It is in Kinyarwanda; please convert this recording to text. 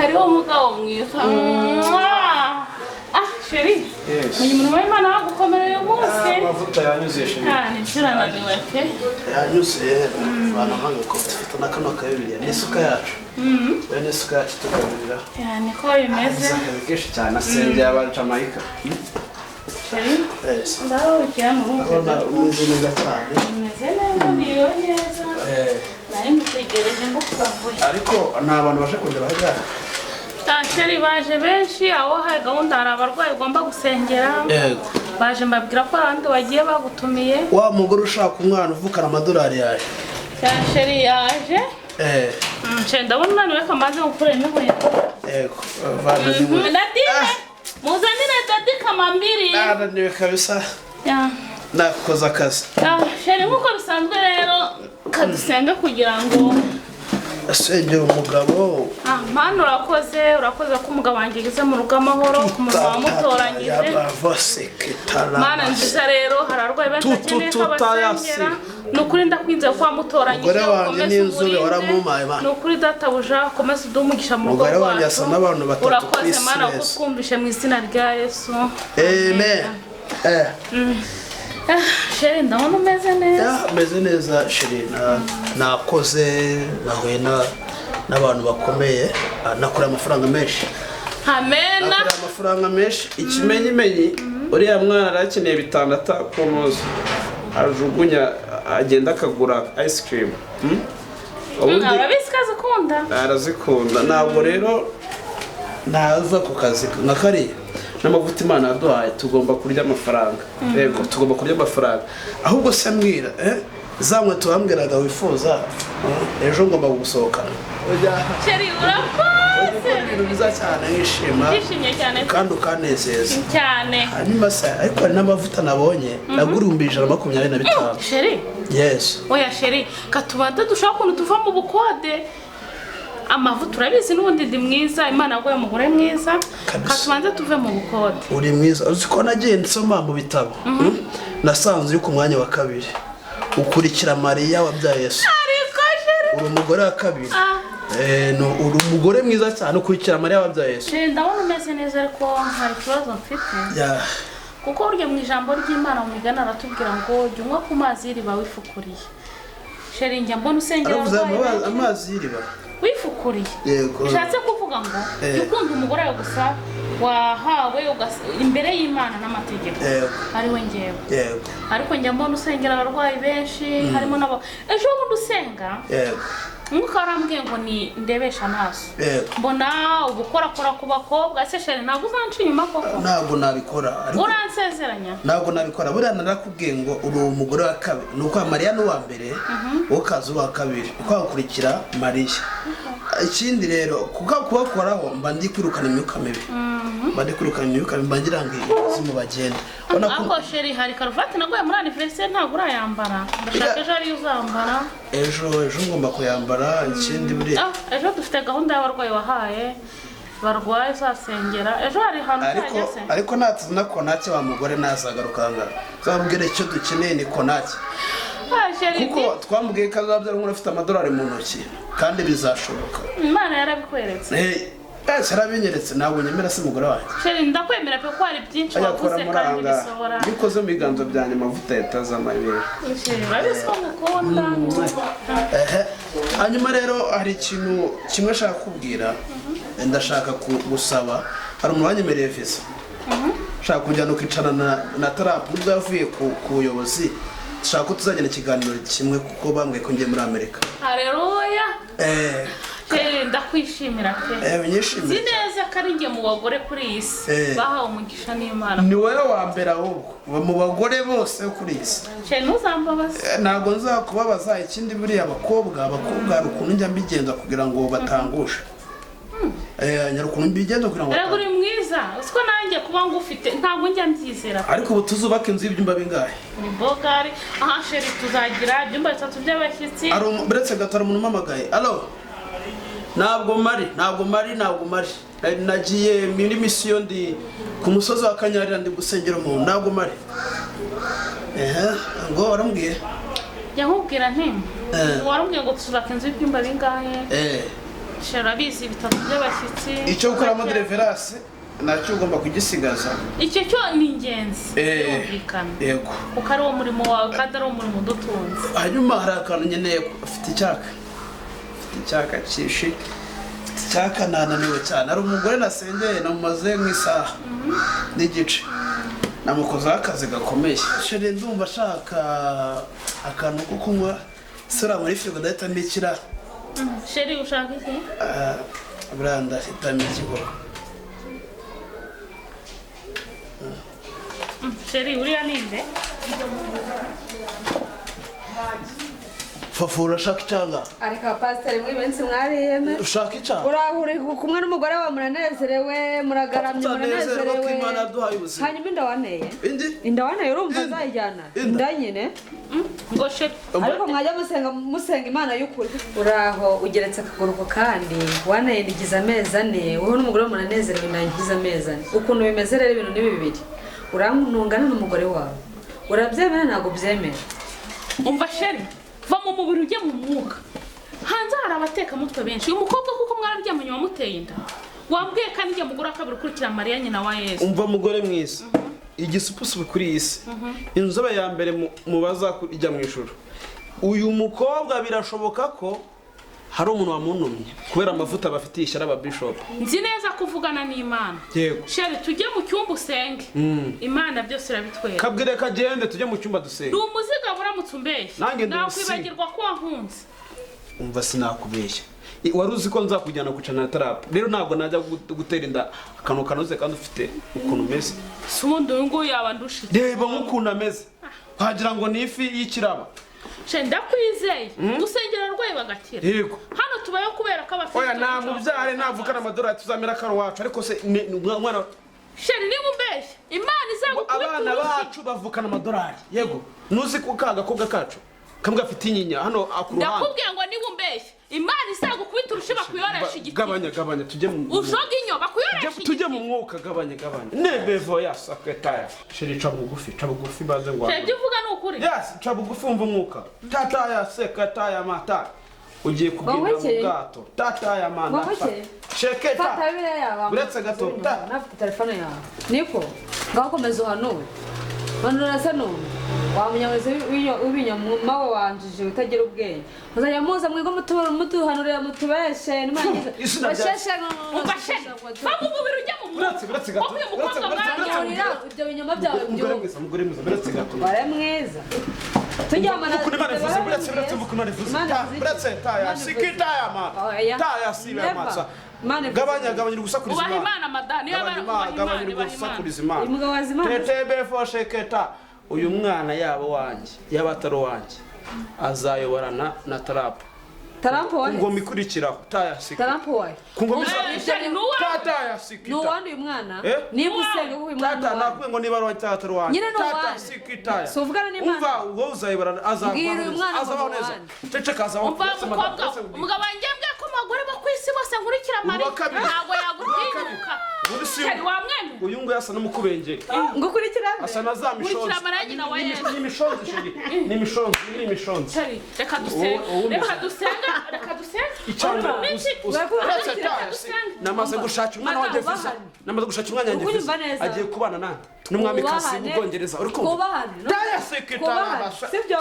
hariho umugabo mwiza. Sheri, mwenye murimo w'Imana wagukomereye umunsi. Amavuta yanyuze sheri. Nishirana niwete. Yanyuze bana hano ko tufite nakano kabiri n'isuka yacu. Bene isuka yacu tugaburira. Niko bimeze. Kenshi cyane asenge y'aba Jamaica. Sheri, ndaho ukira mu rugo. Umeze neza cyane. Umeze neza niyo neza. Nari mutegereje ngo kuvuye. Ariko nta bantu baje kundeba hajya. Sheri baje benshi aho hari gahunda hari abarwayi ugomba gusengera. Yego. Baje mbabwira ko abandi bagiye bagutumiye. Wa mugore ushaka umwana uvukana amadolari yaje. Sheri yaje. Ndabona unaniwe kamaze gukura inkweto. Yego. Vana nimwe. Nadine. Muzanire dadi kamambiri. Naniwe kabisa. Nakoze akazi. Sheri nkuko bisanzwe rero kadusenga kugira ngo asengera umugabo. Mana urakoze ko umugabo wanjye ageze mu rugo amahoro ku muntu wamutoranyije. Mana nziza rero hararwaye benshi akeneye ko basengera. Nukuri ndakwinze ko wamutoranyije ukomeze umurinde. Nukuri databuja ukomeze uduhe umugisha mu rugo rwacu. Umugore wanjye asa n'abantu batatu. Urakoze Mana ko twumvishe mu izina rya Yesu. Amen. Sheri ndabona umeze neza. Umeze neza sheri nakoze nahuye n'abantu bakomeye nakora amafaranga menshi. Amen. Nakora amafaranga menshi ikimenyimenyi uriya mwana arakeneye bitandata ku munsi ajugunya agenda akagura ice cream. Arabisikaze ukunda. Arazikunda ntabwo rero naza ku kazi nka kariya n'amavuta Imana yaduhaye tugomba kurya amafaranga. Yego tugomba kurya amafaranga ahubwo se mbwira zamwe tubambwiraga wifuza ejo ngomba gusohokana. Sheri urakoze. Ibintu biza cyane nishima. Nishimye cyane kandi ukanezeza cyane. Hanyuma se ariko hari n'amavuta nabonye nagura 125. Sheri? Yes. Oya Sheri katubanda dushaka ukuntu tuva mu bukode. Amavuta urabizi n'ubundi ndi mwiza Imana yaguye umugore mwiza katubanze tuve mu bukode. Uri mwiza uziko nagiye nsoma mu bitabo nasanze yuko umwanya wa kabiri ukurikira Mariya wabyaye Yesu. Ariko Sheri uri umugore wa kabiri. No uri umugore mwiza cyane ukurikira Mariya wabyaye Yesu. Sheri ndabona umeze neza ariko hari ikibazo mfite. Kuko urya mu ijambo ry'Imana mu migana aratubwira ngo jya unywa ku mazi y'iriba wifukuriye. Sheri njya mbona usengera amazi y'iriba wifukuriye. Yego. Bishatse kuvuga ngo ukunda umugore wawe gusa wahawe imbere y'Imana n'amategeko. Ari we ngewe. Yego. Ariko njya mbona usengera abarwayi benshi harimo nabo ejo bundi usenga. Yego. Nkuko arambwiye ngo ni ndebesha amaso. Mbona ubukorakora ku bakobwa se Sheri ntabwo uzanca inyuma koko. Ntabwo nabikora. Uransezeranya? Ntabwo nabikora buriya narakubwiye ngo uri umugore wa kabiri nuko Mariya n'uwa mbere ukaza uwa kabiri uko akurikira Mariya. Ikindi rero kubakoraho mba ndi kwirukana imyuka mibi. Mba ngira ngo izimu bagenda. Ariko Sheri hari karuvati nagoye muri anniversaire ntabwo urayambara. Ndashaka ejo ari uzambara. Ejo ngomba kuyambara ikindi buri. Ejo dufite gahunda y'abarwayi wahaye. Barwaye zasengera. Ejo hari hantu cyageze. Ariko natuzina konake wa mugore nazagarukanga. Zabwire icyo dukeneye ni konake. Kuko twambwiye ko azabyara umuntu afite amadolari mu ntoki kandi bizashoboka. Imana yarabikweretse. Sarabinyeretse ntabwo nyemera se umugore wanjye. Sheri ndakwemera pe ko hari byinshi wavuze kandi bisohora. Bikoze mu biganzo byanjye amavuta yataza amabere. Sheri urabizi ko ngukunda. Hanyuma rero hari ikintu kimwe ashaka kubwira. Ndashaka gusaba hari umuntu wanyemereye visa. Shaka kujyana ukicarana na Trump nubwo yavuye ku buyobozi. Shaka ko tuzagenda ikiganiro kimwe kuko bambwiye ko ngiye muri Amerika. Haleluya. Ndakwishimira pe. Nyishimira. Zineza kari ngiye mu bagore kuri iyi si. Bahawe umugisha n'Imana. Ni wowe wa mbere ahubwo mu bagore bose kuri iyi si. Sheri ntuzambabaza. Ntabwo nzakubabaza ikindi buriya abakobwa hari ukuntu njya mbigenza kugira ngo batangushe. Nyarukuntu mbigenza kugira ngo. Rego uri mwiza. Usiko nanjye kuba ngufite ntabwo njya mbyizera. Ariko ubu tuzubaka inzu y'ibyumba bingahe? Ni bogari. Aha Sheri tuzagira ibyumba 3 by'abashyitsi. Beretse gatara umuntu mpamagaye. Allo. Ntabwo mari. Nagiye muri mission ndi ku musozi wa Kanyarira ndi gusengera umuntu. Ntabwo mari. Ngo warambwiye. Yakubwira nti. Warambwiye ngo tuzubaka inzu y'ibyumba bingahe? sharabizi bitatu by'abashyitsi icyo gukoramo deliverance nacyo ugomba kugisigaza. icyo cyo ni ingenzi birumvikana yego kuko ari wo murimo wawe kandi ari wo murimo udutunze. hanyuma hari akantu nkeneye afite icyaka cyinshi icyaka nananiwe cyane. hari umugore nasengeye namumaze nk'isaha n'igice namukozeho akazi gakomeye. sheri ndumva ashaka akantu ko kunywa sura muri firigo ndahita mbikira. sheri ushaka iki? buranda hitamo ikigo. sheri uriya ninde? Fafu urashaka icyanga? Ariko pasiteri mwibensi mwariyeme. Ushaka icyanga? Urahuri kumwe n'umugore wawe muranezerewe muragaramye muranezerewe. Hanyuma inda waneye? Inda waneye urumva azayijyana? Inda nyine? Ngo sheri. Ariko mwajya musenga Imana y'ukuri. Uraho ugeretse akaguru ko kandi waneye ndigize amezi 4 wowe n'umugore wawe muranezerewe inda ngize amezi 4. Ukuntu bimeze rero ibintu ni bibiri. Uramunungana n'umugore wawe. Urabyemera ntabwo byemera. Umva sheri. Va mu mubiri ujye mu mwuka. Hanze hari abatekamutwe benshi. Uyu mukobwa kuko mwararyamanye wamuteye inda. Wambwiye kandi njye mugura kabiri ukurikira Mariya nyina wa Yesu. Umva mugore mwiza. Igisupusu kuri isi. Inzobe ya mbere mu bazakujya mu ijuru. Uyu mukobwa birashoboka ko hari umuntu wamunumye kubera amavuta bafitiye ishyara aba bishop. Nzi neza kuvugana n'Imana. Yego. Sheri tujye mu cyumba usenge. Imana byose irabitwera. Kabwire kagende tujye mu cyumba dusenge. Ndi umuziga buramutse umbeshye. Nakwibagirwa ko wankunze. Umva sinakubeshya. Wari uzi ko nzakujyana gucana trap. Rero ntabwo najya gutera inda akantu kanoze kandi ufite ukuntu umeze. Sundi ngo yabandushe. Reba nk'ukuntu ameze. Wagira ngo ni ifi y'ikiraba. Shenda kwizeye. Dusengera rwaye bagakira. Yego. Hano tubayo kubera ko abafite. Oya nta mubyare navukana amadorari tuzamera karo wacu ariko se mwana Sheri ni mumbeshye. Imana izagukubita. Abana bacu bavukana amadorari. Yego. Nuzi ko kaga kobwa kacu. Kambwa afite inyinya hano akuruhanga. Ndakubwiye ngo ni mumbeshye. Imana izagukubita urushiba kuyoresha igiti. Gabanya tujye mu. Ujoga inyoba kuyoresha igiti. Tujye mu mwuka gabanya. Nebevo ya secretary. Sheri ca bugufi baze ngo. Sheri uvuga ni ukuri. Yes, ca bugufi umva umwuka. Tata ya secretary mata. Ugiye kugira mu bwato. Tata ya mana. Sheketa. Fata bibiri yawe. Uretse gato. Nafite telefone yawe. Niko. Ngaho komeza uhanure. Manura sano. Wamunyaweze w'ibinyoma wanjije utagira ubwenge. Uzajya muza mwigo mutuhanurira mutubeshe nimangize. Basheshe ubasheshe. Bamu mubiri ujya mu mwuka. Uretse gato. Ibyo binyoma byawe byo. Mugore mwiza uretse gato. Bare mwiza. Tujyamana. Uretse taya sikitaya ma. Taya sibe matsa. Gabanya gusakuriza Imana. Ubaha Imana madani gabanya gusakuriza Imana. Umugabo wazimana. Tetebe fo sheketa. Uyu mwana yabo wanje yabataro wanje azayoborana na trap. Trap wahe? Ngo mikurikiraho taya sikita. Trap wahe? Ngo taya sikita. No wandi uyu mwana ni musenga ko uyu mwana. Tata nakwe ngo niba rwanje tata rwanje. Tata sikita. So vugana n'Imana. Umva wo uzayoborana azabaho neza. Cece kaza wo. Umugabo wanje mbwe ko magore bakwisi bose nkurikira Mariya. Ntago yagutinyuka. Sheri wamwene. Uyu ngo yasa n'umukubengeri. Ngukurikira. Asa nazamishonze. Nkurikira Mariya nyina wa Yesu. Ni imishonzi. Sheri reka dusenga. Icyanga namaze gushaka umwana wa Jefferson. Namaze gushaka umwana wa Jefferson. Agiye kubana nande. N'umwami kasi mu Bwongereza. Uri kumva? Kubahana. Taya sekretara. Sibyo?